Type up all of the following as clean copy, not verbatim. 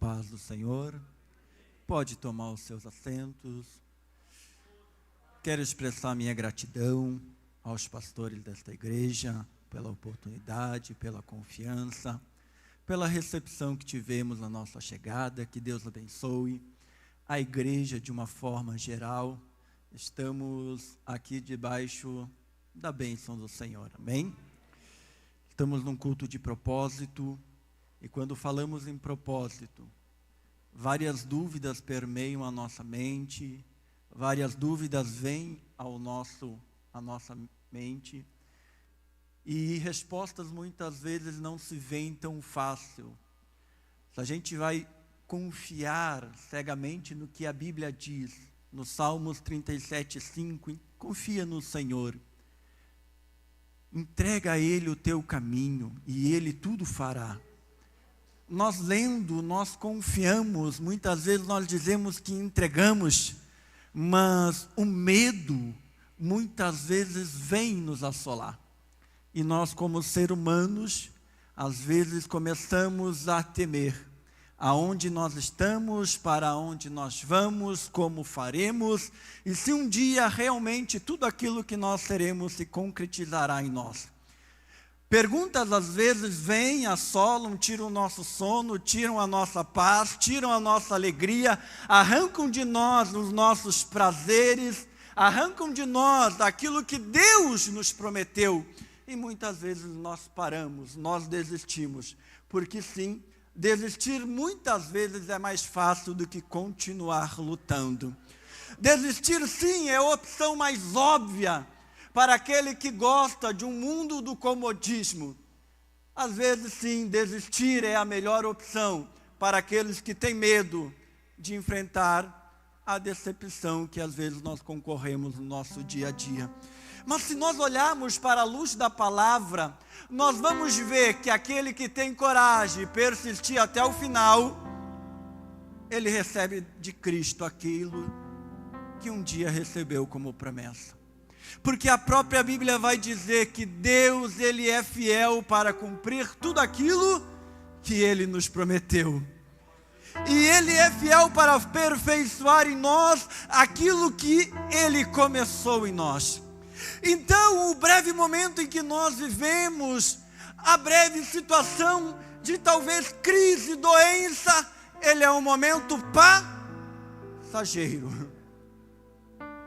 paz do Senhor. Pode tomar os seus assentos. Quero expressar minha gratidão aos pastores desta igreja pela oportunidade, pela confiança, pela recepção que tivemos na nossa chegada. Que Deus abençoe a igreja de uma forma geral. Estamos aqui debaixo da bênção do Senhor, amém? Estamos num culto de propósito, e quando falamos em propósito, várias dúvidas permeiam a nossa mente, várias dúvidas vêm à nossa mente, e respostas muitas vezes não se veem tão fácil. Se a gente vai confiar cegamente no que a Bíblia diz, no Salmos 37:5, confia no Senhor, entrega a Ele o teu caminho e Ele tudo fará. Nós lendo, nós confiamos, muitas vezes nós dizemos que entregamos, mas o medo muitas vezes vem nos assolar. E nós, como seres humanos, às vezes começamos a temer. Aonde nós estamos, para onde nós vamos, como faremos, e se um dia realmente tudo aquilo que nós seremos se concretizará em nós. Perguntas às vezes vêm, assolam, tiram o nosso sono, tiram a nossa paz, tiram a nossa alegria, arrancam de nós os nossos prazeres, arrancam de nós aquilo que Deus nos prometeu. E muitas vezes nós paramos, nós desistimos, porque sim, desistir muitas vezes é mais fácil do que continuar lutando. Desistir sim é a opção mais óbvia para aquele que gosta de um mundo do comodismo. Às vezes sim, desistir é a melhor opção para aqueles que têm medo de enfrentar a decepção que às vezes nós concorremos no nosso dia a dia. Mas se nós olharmos para a luz da palavra, nós vamos ver que aquele que tem coragem e persistir até o final, ele recebe de Cristo aquilo que um dia recebeu como promessa. Porque a própria Bíblia vai dizer que Deus, Ele é fiel para cumprir tudo aquilo que Ele nos prometeu. E Ele é fiel para aperfeiçoar em nós aquilo que Ele começou em nós. Então, o breve momento em que nós vivemos, a breve situação de talvez crise, doença, ele é um momento passageiro.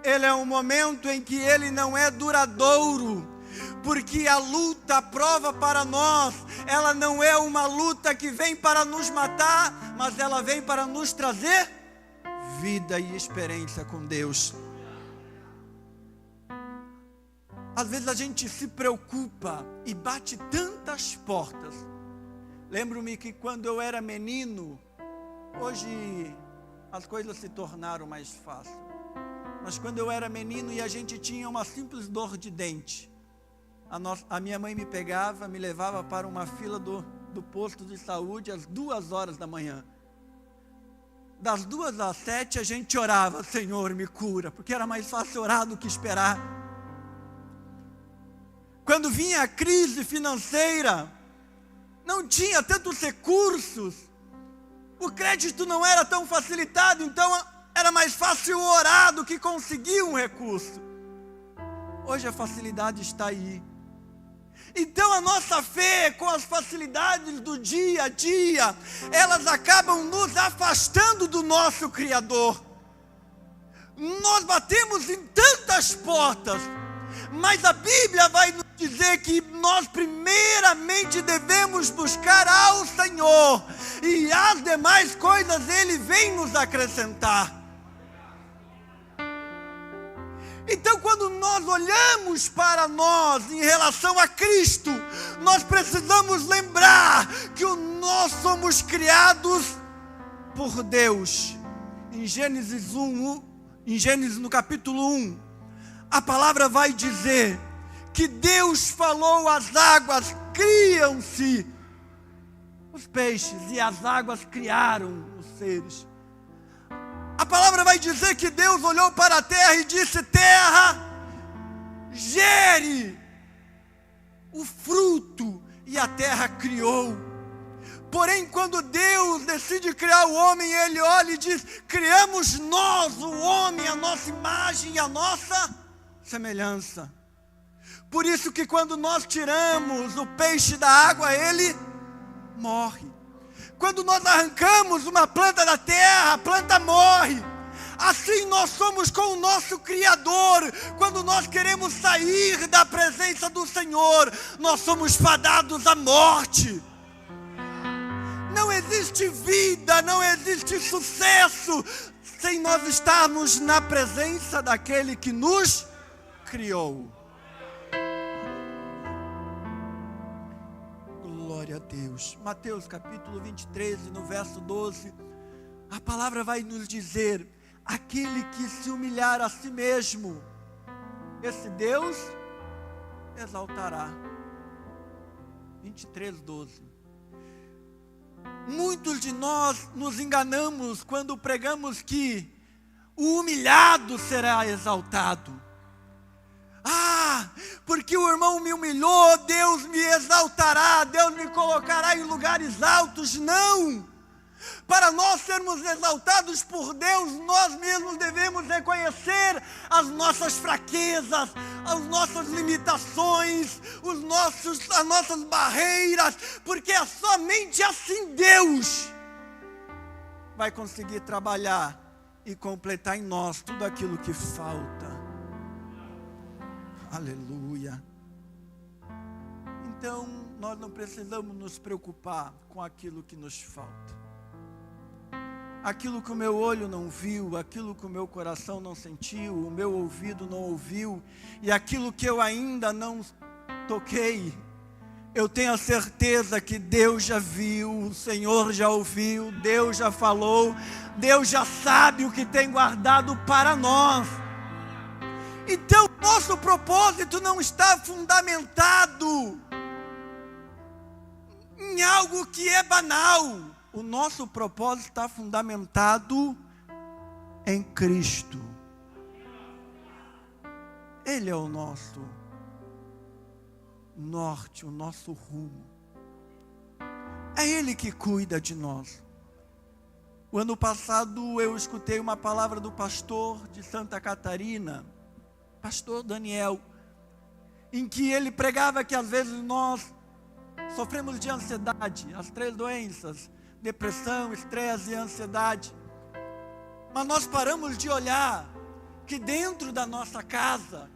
Ele é um momento em que ele não é duradouro, porque a luta, a prova para nós, ela não é uma luta que vem para nos matar, mas ela vem para nos trazer vida e experiência com Deus. Às vezes a gente se preocupa e bate tantas portas. Lembro-me que quando eu era menino, hoje as coisas se tornaram mais fáceis. Mas quando eu era menino e a gente tinha uma simples dor de dente, a minha mãe me pegava, me levava para uma fila do posto de saúde às 2 horas da manhã. Das 2 às 7 a gente orava, Senhor, me cura, porque era mais fácil orar do que esperar. Quando vinha a crise financeira, não tinha tantos recursos, o crédito não era tão facilitado, então era mais fácil orar do que conseguir um recurso. Hoje a facilidade está aí. Então a nossa fé, com as facilidades do dia a dia, elas acabam nos afastando do nosso Criador. Nós batemos em tantas portas, mas a Bíblia vai nos dizer que nós primeiramente devemos buscar ao Senhor, e as demais coisas Ele vem nos acrescentar. Então, quando nós olhamos para nós em relação a Cristo, nós precisamos lembrar que nós somos criados por Deus. Em Gênesis no capítulo 1, a palavra vai dizer que Deus falou às águas, criam-se os peixes, e as águas criaram os seres. A palavra vai dizer que Deus olhou para a terra e disse: terra, gere o fruto, e a terra criou. Porém, quando Deus decide criar o homem, Ele olha e diz: criamos nós, o homem, a nossa imagem e a nossa semelhança. Por isso que quando nós tiramos o peixe da água, ele morre. Quando nós arrancamos uma planta da terra, a planta morre. Assim nós somos com o nosso Criador. Quando nós queremos sair da presença do Senhor, nós somos fadados à morte. Não existe vida, não existe sucesso sem nós estarmos na presença daquele que nos criou. Glória a Deus. Mateus capítulo 23, no verso 12, a palavra vai nos dizer: aquele que se humilhar a si mesmo, esse Deus exaltará. 23, 12. Muitos de nós nos enganamos quando pregamos que o humilhado será exaltado. Porque o irmão me humilhou, Deus me exaltará, Deus me colocará em lugares altos. Não! Para nós sermos exaltados por Deus, nós mesmos devemos reconhecer as nossas fraquezas, as nossas limitações, as nossas barreiras, porque é somente assim Deus vai conseguir trabalhar e completar em nós tudo aquilo que falta. Aleluia. Então, nós não precisamos nos preocupar com aquilo que nos falta. Aquilo que o meu olho não viu, aquilo que o meu coração não sentiu, o meu ouvido não ouviu, e aquilo que eu ainda não toquei, eu tenho a certeza que Deus já viu, o Senhor já ouviu, Deus já falou, Deus já sabe o que tem guardado para nós. Então, nosso propósito não está fundamentado em algo que é banal. O nosso propósito está fundamentado em Cristo. Ele é o nosso norte, o nosso rumo. É Ele que cuida de nós. O ano passado eu escutei uma palavra do pastor de Santa Catarina, pastor Daniel, em que ele pregava que às vezes nós sofremos de ansiedade, as 3 doenças: depressão, estresse e ansiedade. Mas nós paramos de olhar que dentro da nossa casa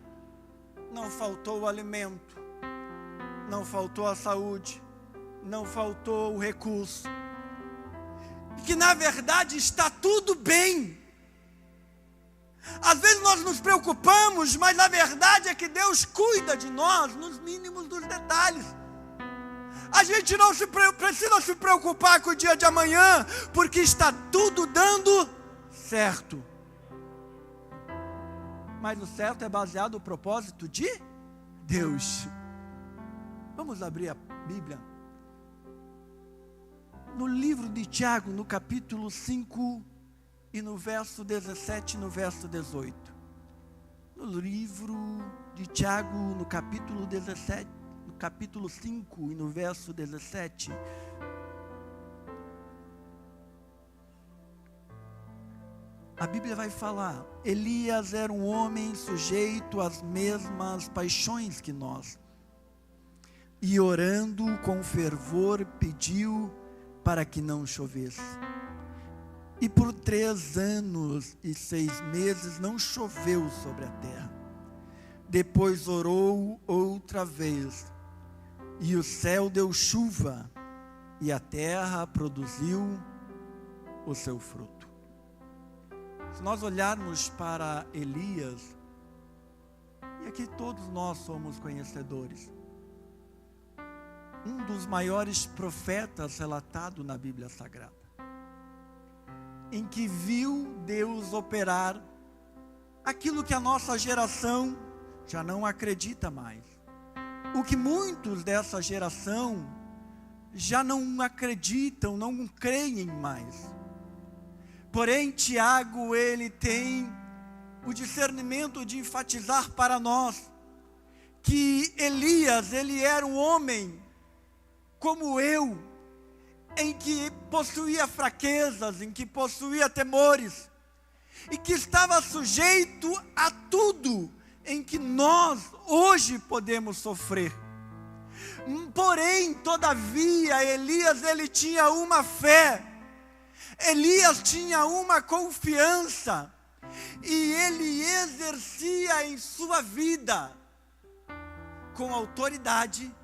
não faltou o alimento, não faltou a saúde, não faltou o recurso, e que na verdade está tudo bem. Às vezes nós nos preocupamos, mas na verdade é que Deus cuida de nós nos mínimos dos detalhes. A gente não precisa se preocupar com o dia de amanhã, porque está tudo dando certo. Mas o certo é baseado no propósito de Deus. Vamos abrir a Bíblia. No livro de Tiago, no capítulo 5, e no verso 17 e no verso 18. No livro de Tiago, no capítulo 17, no capítulo 5 e no verso 17. A Bíblia vai falar: Elias era um homem sujeito às mesmas paixões que nós, e orando com fervor pediu para que não chovesse. E por 3 anos e 6 meses não choveu sobre a terra. Depois orou outra vez, e o céu deu chuva, e a terra produziu o seu fruto. Se nós olharmos para Elias, e aqui todos nós somos conhecedores, um dos maiores profetas relatado na Bíblia Sagrada, em que viu Deus operar aquilo que a nossa geração já não acredita mais, o que muitos dessa geração já não acreditam, não creem mais. Porém, Tiago, ele tem o discernimento de enfatizar para nós que Elias, ele era um homem como eu, em que possuía fraquezas, em que possuía temores, e que estava sujeito a tudo em que nós hoje podemos sofrer. Porém, todavia, Elias, ele tinha uma fé, Elias tinha uma confiança, e ele exercia em sua vida, com autoridade,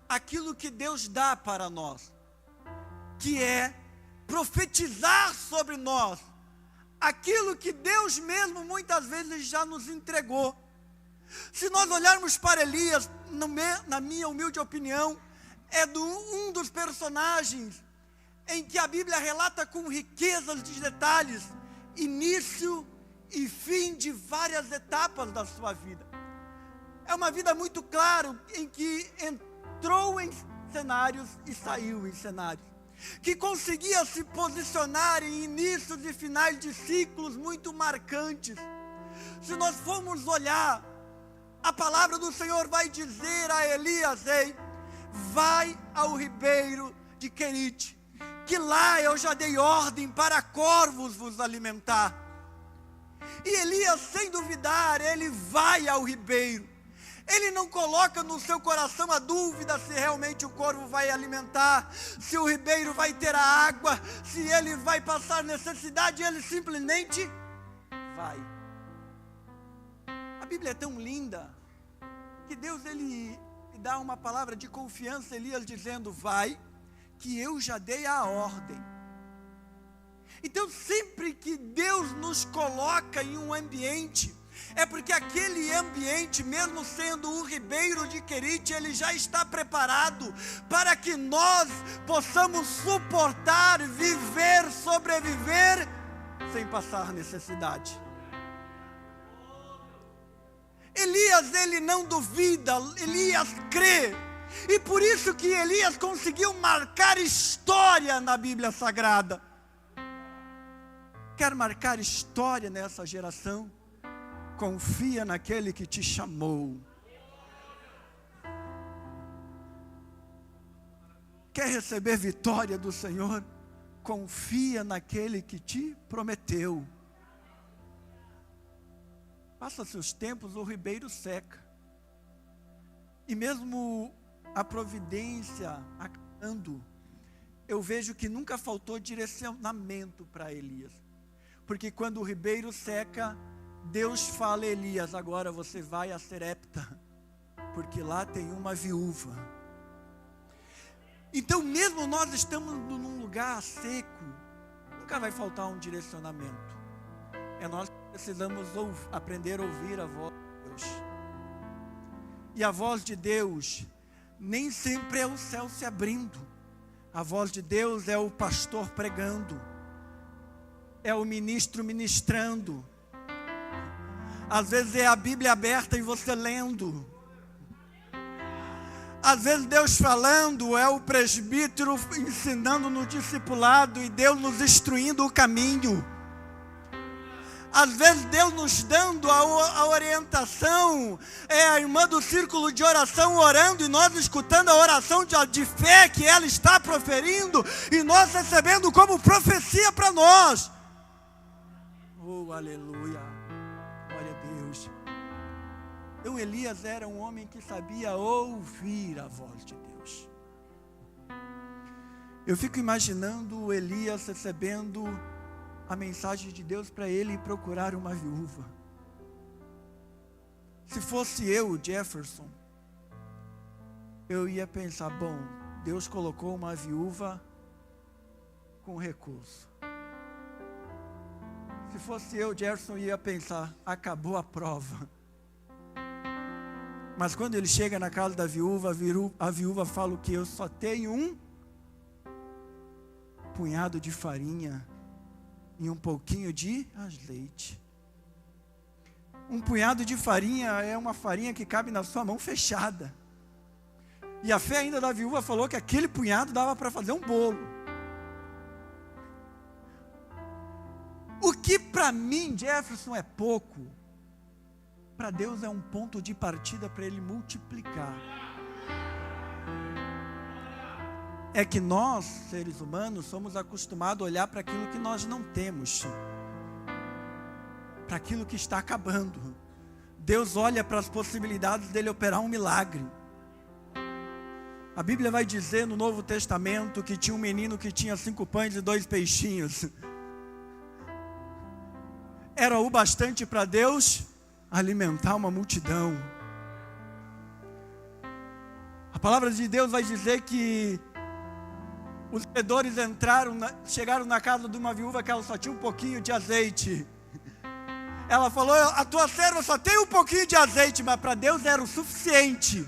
aquilo que Deus dá para nós, que é profetizar sobre nós, aquilo que Deus mesmo muitas vezes já nos entregou. Se nós olharmos para Elias, na minha humilde opinião, é um dos personagens em que a Bíblia relata com riquezas de detalhes, início e fim de várias etapas da sua vida. É uma vida muito clara, em que entrou em cenários e saiu em cenários, que conseguia se posicionar em inícios e finais de ciclos muito marcantes. Se nós formos olhar, a palavra do Senhor vai dizer a Elias: ei, vai ao ribeiro de Querite, que lá eu já dei ordem para corvos vos alimentar. E Elias, sem duvidar, ele vai ao ribeiro. Ele não coloca no seu coração a dúvida se realmente o corvo vai alimentar, se o ribeiro vai ter a água, se ele vai passar necessidade. Ele simplesmente vai. A Bíblia é tão linda, que Deus ele dá uma palavra de confiança a Elias, dizendo: vai, que eu já dei a ordem. Então, sempre que Deus nos coloca em um ambiente, é porque aquele ambiente, mesmo sendo um ribeiro de Querite, ele já está preparado para que nós possamos suportar, viver, sobreviver, sem passar necessidade. Elias, ele não duvida, Elias crê, e por isso que Elias conseguiu marcar história na Bíblia Sagrada. Quer marcar história nessa geração? Confia naquele que te chamou. Quer receber vitória do Senhor? Confia naquele que te prometeu. Passa-se os tempos, o ribeiro seca. E mesmo a providência acabando, eu vejo que nunca faltou direcionamento para Elias. Porque quando o ribeiro seca, Deus fala a Elias: agora você vai a Serepta, porque lá tem uma viúva. Então, mesmo nós estamos num lugar seco, nunca vai faltar um direcionamento. É nós que precisamos aprender a ouvir a voz de Deus. E a voz de Deus nem sempre é o céu se abrindo. A voz de Deus é o pastor pregando, é o ministro ministrando. Às vezes é a Bíblia aberta e você lendo. Às vezes Deus falando, é o presbítero ensinando no discipulado e Deus nos instruindo o caminho. Às vezes Deus nos dando a orientação, é a irmã do círculo de oração orando e nós escutando a oração de fé que ela está proferindo e nós recebendo como profecia para nós. Oh, aleluia, glória a Deus. Então Elias era um homem que sabia ouvir a voz de Deus. Eu fico imaginando Elias recebendo a mensagem de Deus para ele procurar uma viúva. Se fosse eu, Jefferson, eu ia pensar: bom, Deus colocou uma viúva com recurso. Se fosse eu, Jefferson, ia pensar: acabou a prova. Mas quando ele chega na casa da viúva, a viúva fala o que? Eu só tenho um punhado de farinha e um pouquinho de azeite. Um punhado de farinha é uma farinha que cabe na sua mão fechada. E a fé ainda da viúva falou que aquele punhado dava para fazer um bolo. O que para mim, Jefferson, é pouco, para Deus é um ponto de partida para Ele multiplicar. é que nós, seres humanos, somos acostumados a olhar para aquilo que nós não temos, para aquilo que está acabando. Deus olha para as possibilidades dele operar um milagre. A Bíblia vai dizer no Novo Testamento que tinha um menino que tinha 5 pães e 2 peixinhos. Era o bastante para Deus alimentar uma multidão. A palavra de Deus vai dizer que os credores chegaram na casa de uma viúva que ela só tinha um pouquinho de azeite. Ela falou: a tua serva só tem um pouquinho de azeite, mas para Deus era o suficiente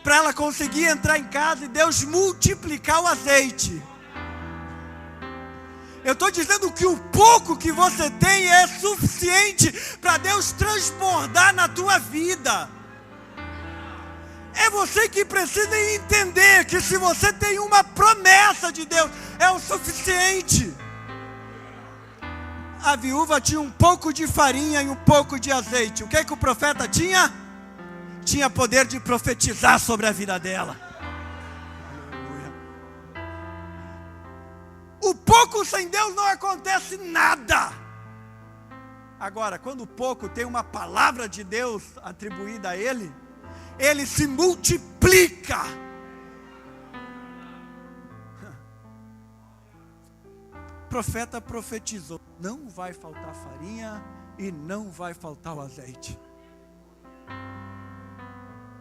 para ela conseguir entrar em casa e Deus multiplicar o azeite. Eu estou dizendo que o pouco que você tem é suficiente para Deus transbordar na tua vida. É você que precisa entender que se você tem uma promessa de Deus, é o suficiente. A viúva tinha um pouco de farinha e um pouco de azeite. O que o profeta tinha? Tinha poder de profetizar sobre a vida dela. Aleluia. O pouco sem Deus não acontece nada. Agora, quando o pouco tem uma palavra de Deus atribuída a ele, ele se multiplica. O profeta profetizou: não vai faltar farinha e não vai faltar o azeite.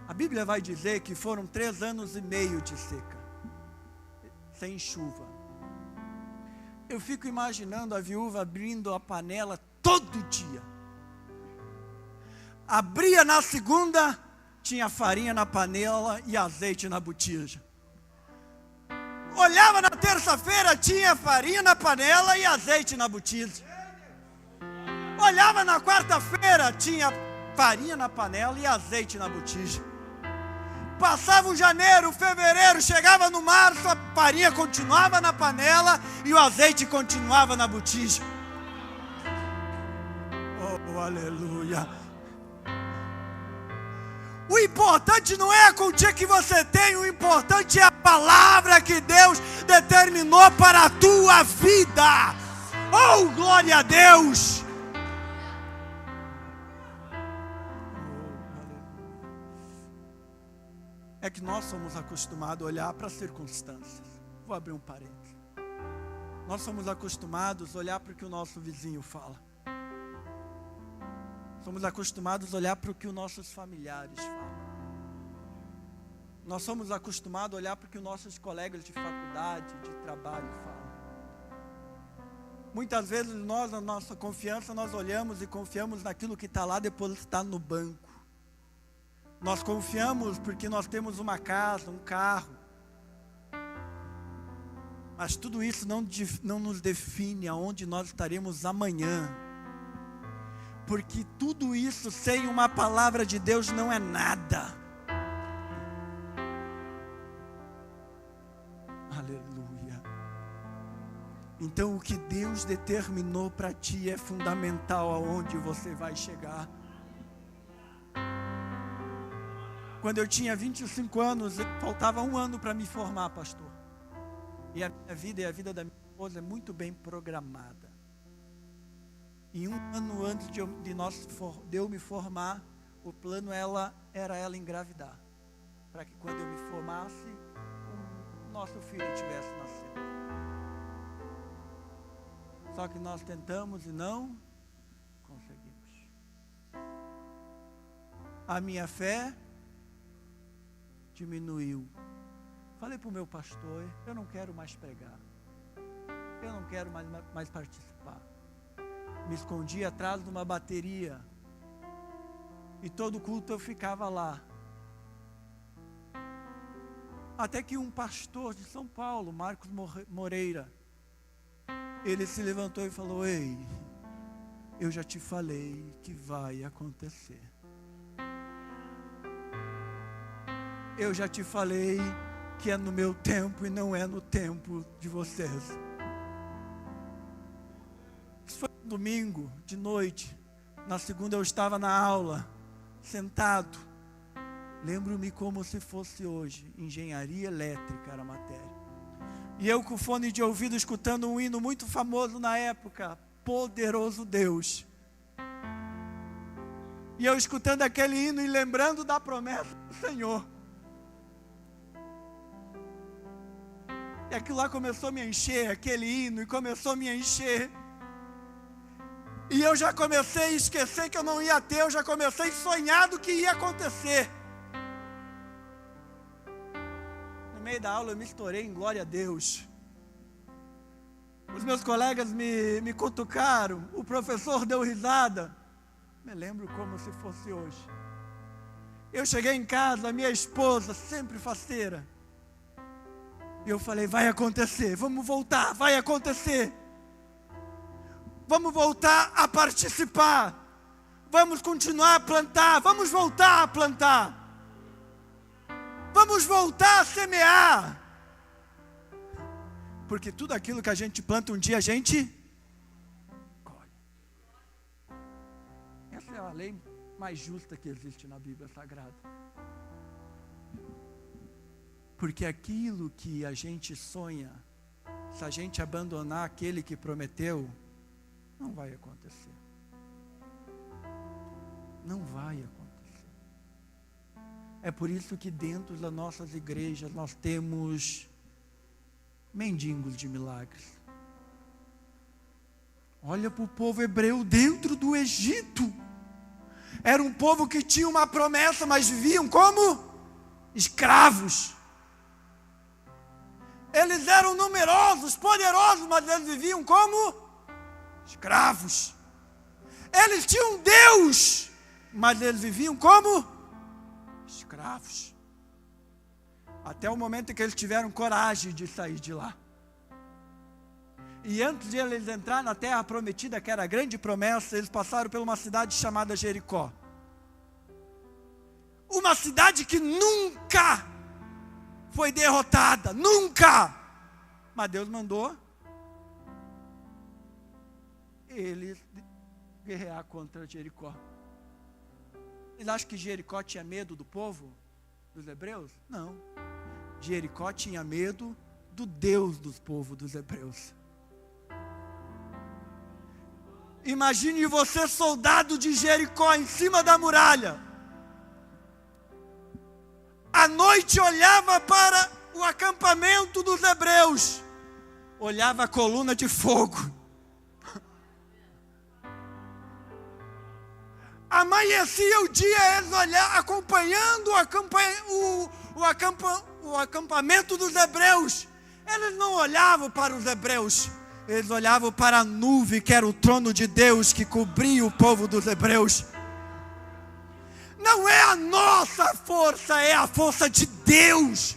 A Bíblia vai dizer que foram 3 anos e meio de seca, sem chuva. Eu fico imaginando a viúva abrindo a panela todo dia. Abria na segunda, tinha farinha na panela e azeite na botija. Olhava na terça-feira, tinha farinha na panela e azeite na botija. Olhava na quarta-feira, tinha farinha na panela e azeite na botija. Passava o janeiro, fevereiro, chegava no março, a farinha continuava na panela e o azeite continuava na botija. Oh, aleluia. O importante não é a quantia que você tem, o importante é a palavra que Deus determinou para a tua vida. Oh, glória a Deus! É que nós somos acostumados a olhar para as circunstâncias. Vou abrir um parênteses. Nós somos acostumados a olhar para o que o nosso vizinho fala. Somos acostumados a olhar para o que os nossos familiares falam. Nós somos acostumados a olhar para o que os nossos colegas de faculdade, de trabalho falam. Muitas vezes nós, na nossa confiança, nós olhamos e confiamos naquilo que está lá depositado no banco. Nós confiamos porque nós temos uma casa, um carro. Mas tudo isso não nos define aonde nós estaremos amanhã. Porque tudo isso sem uma palavra de Deus não é nada. Aleluia. Então o que Deus determinou para ti é fundamental aonde você vai chegar. Quando eu tinha 25 anos, faltava 1 ano para me formar, pastor. E a minha vida e a vida da minha esposa é muito bem programada. E 1 ano antes de eu me formar, o plano era ela engravidar. Para que quando eu me formasse, o nosso filho tivesse nascido. Só que nós tentamos e não conseguimos. A minha fé diminuiu. Falei para o meu pastor: eu não quero mais pregar, eu não quero mais participar. Me escondi atrás de uma bateria e todo culto eu ficava lá. Até que um pastor de São Paulo, Marcos Moreira, ele se levantou e falou: ei, eu já te falei que vai acontecer. Eu já te falei que é no meu tempo e não é no tempo de vocês. Isso foi um domingo de noite. Na segunda eu estava na aula, sentado. Lembro-me como se fosse hoje. Engenharia elétrica era a matéria. E eu com fone de ouvido escutando um hino muito famoso na época, Poderoso Deus. E eu escutando aquele hino e lembrando da promessa do Senhor. E aquilo lá começou a me encher, aquele hino, e começou a me encher. E eu já comecei a esquecer que eu não ia ter, eu já comecei a sonhar do que ia acontecer. No meio da aula eu me estourei em glória a Deus. Os meus colegas me cutucaram, o professor deu risada. Me lembro como se fosse hoje. Eu cheguei em casa, a minha esposa, sempre faceira. E eu falei, vai acontecer, vamos voltar, vai acontecer. Vamos voltar a participar. Vamos continuar a plantar, vamos voltar a plantar. Vamos voltar a semear. Porque tudo aquilo que a gente planta um dia a gente colhe. Essa é a lei mais justa que existe na Bíblia Sagrada. Porque aquilo que a gente sonha, se a gente abandonar aquele que prometeu, não vai acontecer. Não vai acontecer. É por isso que dentro das nossas igrejas nós temos mendigos de milagres. Olha para o povo hebreu dentro do Egito. Era um povo que tinha uma promessa, mas viviam como escravos. Eles eram numerosos, poderosos, mas eles viviam como escravos. Eles tinham Deus, mas eles viviam como escravos. Até o momento em que eles tiveram coragem de sair de lá. E antes de eles entrar na terra prometida, que era a grande promessa, eles passaram por uma cidade chamada Jericó. Uma cidade que nunca foi derrotada, nunca. Mas Deus mandou eles guerrear contra Jericó. Eles acham que Jericó tinha medo do povo, dos hebreus? Não. Jericó tinha medo do Deus dos povos dos hebreus. Imagine você, soldado de Jericó, em cima da muralha. À noite olhava para o acampamento dos hebreus. Olhava a coluna de fogo. Amanhecia o dia, eles olhavam, acompanhando o acampamento dos hebreus. Eles não olhavam para os hebreus. Eles olhavam para a nuvem, que era o trono de Deus, que cobria o povo dos hebreus. Não é a nossa força, é a força de Deus.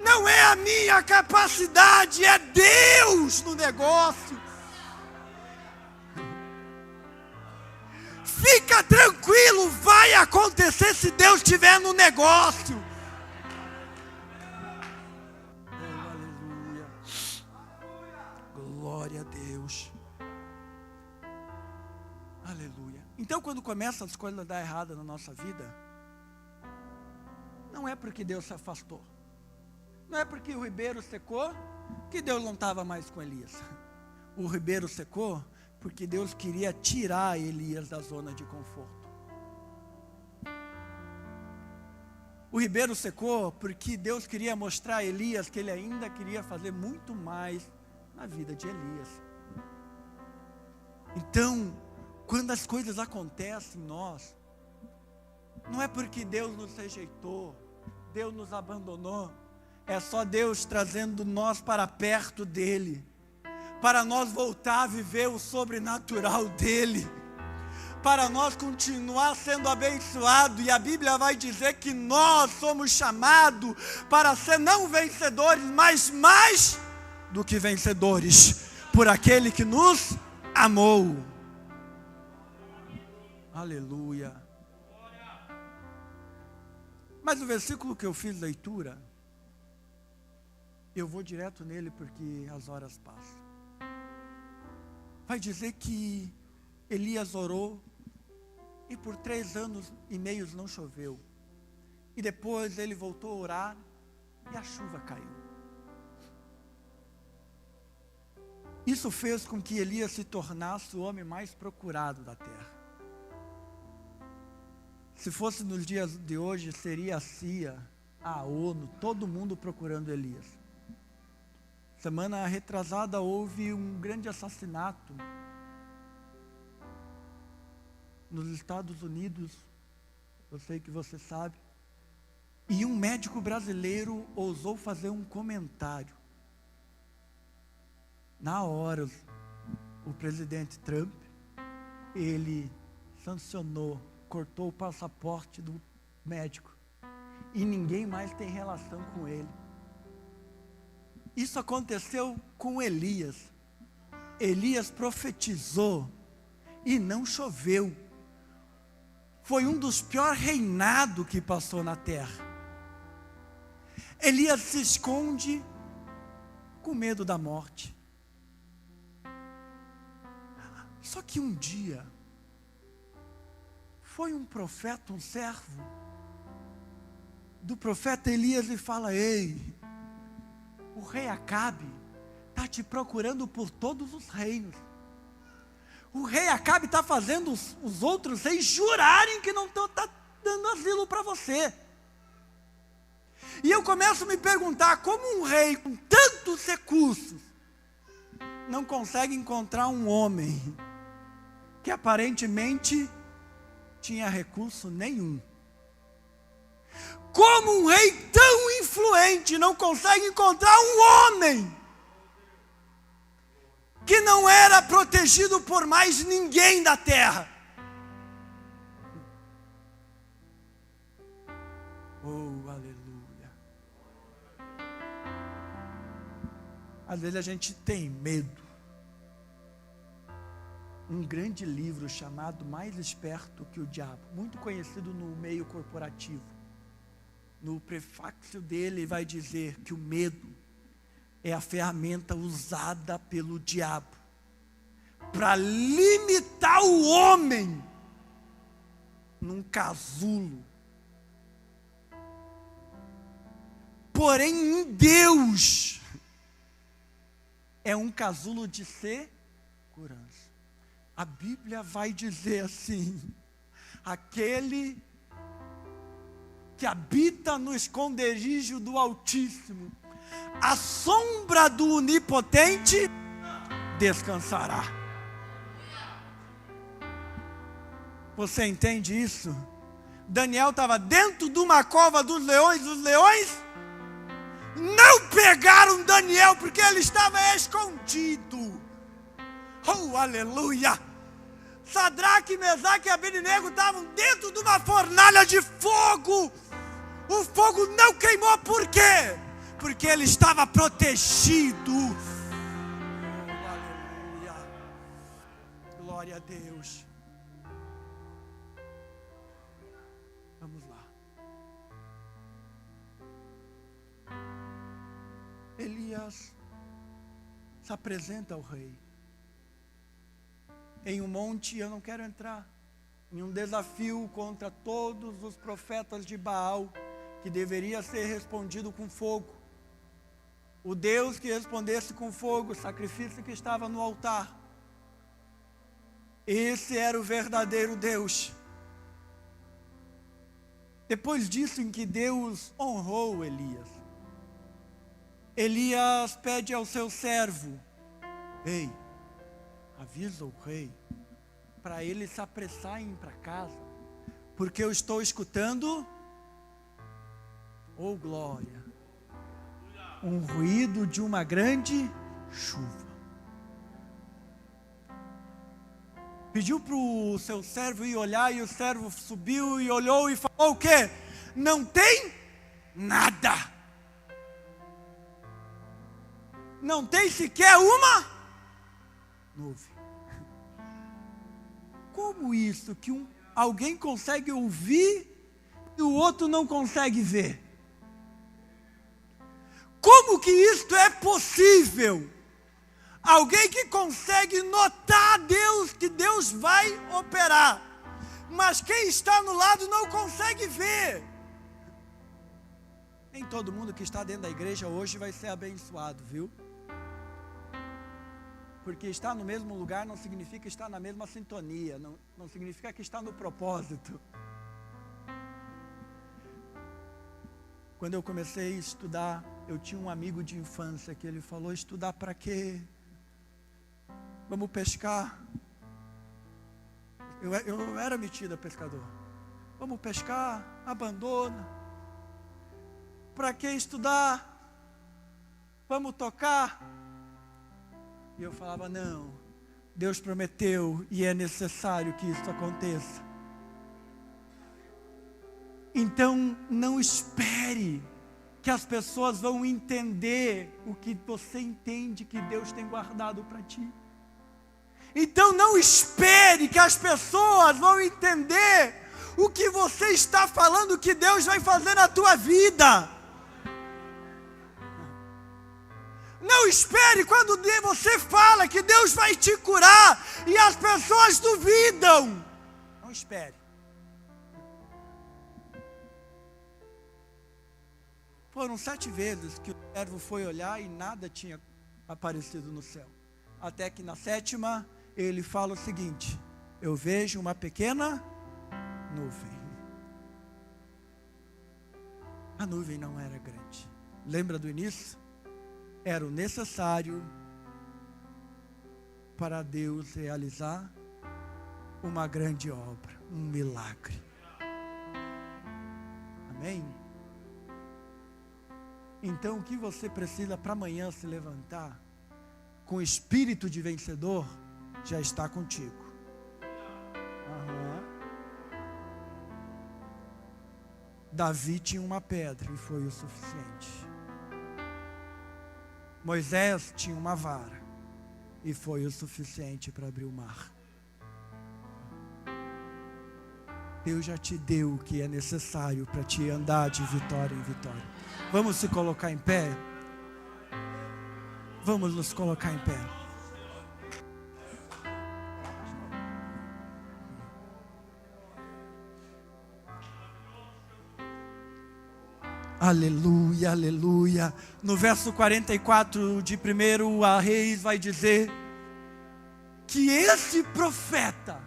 Não é a minha capacidade, é Deus no negócio. Fica tranquilo, vai acontecer se Deus estiver no negócio. Aleluia. Glória a Deus. Aleluia. Então, quando começam as coisas a dar errado na nossa vida, não é porque Deus se afastou. Não é porque o ribeiro secou que Deus não estava mais com Elias. O ribeiro secou porque Deus queria tirar Elias da zona de conforto. O ribeiro secou porque Deus queria mostrar a Elias que ele ainda queria fazer muito mais na vida de Elias. Então, quando as coisas acontecem em nós, não é porque Deus nos rejeitou, Deus nos abandonou, é só Deus trazendo nós para perto dEle, para nós voltar a viver o sobrenatural dEle, para nós continuar sendo abençoados. E a Bíblia vai dizer que nós somos chamados para ser não vencedores, mas mais do que vencedores, por aquele que nos amou. Aleluia. Mas o versículo que eu fiz leitura, eu vou direto nele porque as horas passam. Vai dizer que Elias orou e por 3 anos e meio não choveu. E depois ele voltou a orar e a chuva caiu. Isso fez com que Elias se tornasse o homem mais procurado da terra. Se fosse nos dias de hoje, seria a CIA, a ONU, todo mundo procurando Elias. Semana retrasada houve um grande assassinato nos Estados Unidos, eu sei que você sabe, e um médico brasileiro ousou fazer um comentário. Na hora, o presidente Trump, ele sancionou, cortou o passaporte do médico, e ninguém mais tem relação com ele. Isso aconteceu com Elias. Elias profetizou e não choveu. Foi um dos piores reinados que passou na terra. Elias se esconde com medo da morte. Só que um dia, foi um profeta, um servo do profeta Elias e fala: ei, o rei Acabe está te procurando por todos os reinos. O rei Acabe está fazendo os outros reis jurarem que não está dando asilo para você. E eu começo a me perguntar, como um rei com tantos recursos não consegue encontrar um homem que aparentemente tinha recurso nenhum? Como um rei tão influente não consegue encontrar um homem que não era protegido por mais ninguém da terra? Oh, aleluia. Às vezes a gente tem medo. Um grande livro chamado Mais Esperto que o Diabo, muito conhecido no meio corporativo. No prefácio dele vai dizer que o medo é a ferramenta usada pelo diabo para limitar o homem num casulo. Porém, em Deus é um casulo de segurança. A Bíblia vai dizer assim: aquele que habita no esconderijo do Altíssimo, a sombra do Onipotente descansará. Você entende isso? Daniel estava dentro de uma cova dos leões, os leões não pegaram Daniel porque ele estava escondido. Oh, aleluia! Sadraque, Mesaque e Abednego estavam dentro de uma fornalha de fogo. O fogo não queimou, por quê? Porque ele estava protegido. Oh, aleluia! Glória a Deus. Vamos lá. Elias se apresenta ao rei em um monte. Eu não quero entrar em um desafio contra todos os profetas de Baal, que deveria ser respondido com fogo. O Deus que respondesse com fogo, o sacrifício que estava no altar, esse era o verdadeiro Deus. Depois disso, em que Deus honrou Elias, Elias pede ao seu servo: ei, avisa o rei para ele se apressar em ir para casa, porque eu estou escutando, oh glória, um ruído de uma grande chuva. Pediu para o seu servo ir olhar, e o servo subiu e olhou e falou: o quê? Não tem nada. Não tem sequer uma nuvem. Como isso que alguém consegue ouvir e o outro não consegue ver? Como que isto é possível? Alguém que consegue notar Deus, que Deus vai operar, mas quem está no lado não consegue ver. Nem todo mundo que está dentro da igreja hoje vai ser abençoado, viu? Porque estar no mesmo lugar não significa estar na mesma sintonia, não significa que está no propósito. Quando eu comecei a estudar, eu tinha um amigo de infância que ele falou: estudar para quê? Vamos pescar. Eu era metido a pescador. Vamos pescar, abandona. Para que estudar? Vamos tocar. E eu falava: não, Deus prometeu e é necessário que isso aconteça. Então não espere que as pessoas vão entender o que você entende que Deus tem guardado para ti. Então não espere que as pessoas vão entender o que você está falando que Deus vai fazer na tua vida. Não espere quando você fala que Deus vai te curar e as pessoas duvidam. Não espere. Foram 7 vezes que o servo foi olhar e nada tinha aparecido no céu. Até que na 7ª ele fala o seguinte: eu vejo uma pequena nuvem. A nuvem não era grande. Lembra do início? Era o necessário para Deus realizar uma grande obra, um milagre. Amém? Então o que você precisa para amanhã se levantar com espírito de vencedor já está contigo. Davi tinha uma pedra e foi o suficiente. Moisés tinha uma vara e foi o suficiente para abrir o mar. Deus já te deu o que é necessário para te andar de vitória em vitória. Vamos se colocar em pé? Vamos nos colocar em pé. Aleluia, aleluia. No verso 44 de 1 a Reis vai dizer que esse profeta,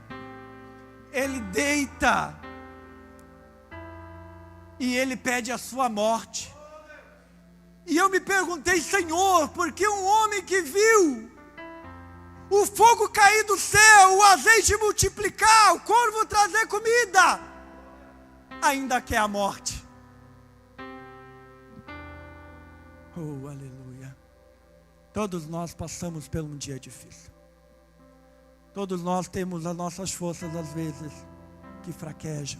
ele deita e ele pede a sua morte. E eu me perguntei: Senhor, por que um homem que viu o fogo cair do céu, o azeite multiplicar, o corvo trazer comida, ainda quer a morte? Oh, aleluia. Todos nós passamos por um dia difícil. Todos nós temos as nossas forças às vezes que fraquejam.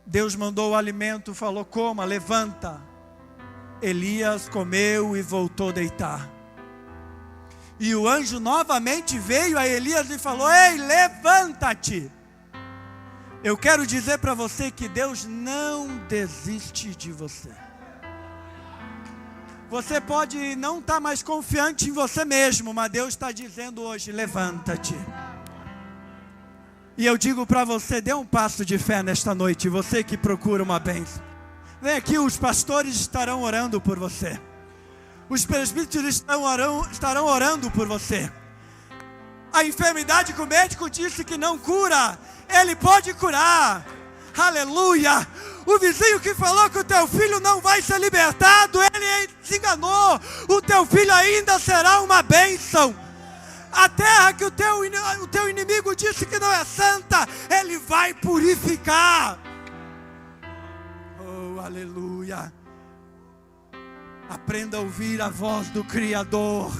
Deus mandou o alimento, falou: coma, levanta. Elias comeu e voltou a deitar. E o anjo novamente veio a Elias e falou: ei, levanta-te. Eu quero dizer para você que Deus não desiste de você. Você pode não estar mais confiante em você mesmo, mas Deus está dizendo hoje: levanta-te. E eu digo para você: dê um passo de fé nesta noite, você que procura uma bênção. Vem aqui, os pastores estarão orando por você. Os presbíteros estarão orando por você. A enfermidade que o médico disse que não cura, Ele pode curar. Aleluia. O vizinho que falou que o teu filho não vai ser libertado, ele se enganou. O teu filho ainda será uma bênção. A terra que o teu inimigo disse que não é santa, Ele vai purificar. Oh, aleluia. Aprenda a ouvir a voz do Criador.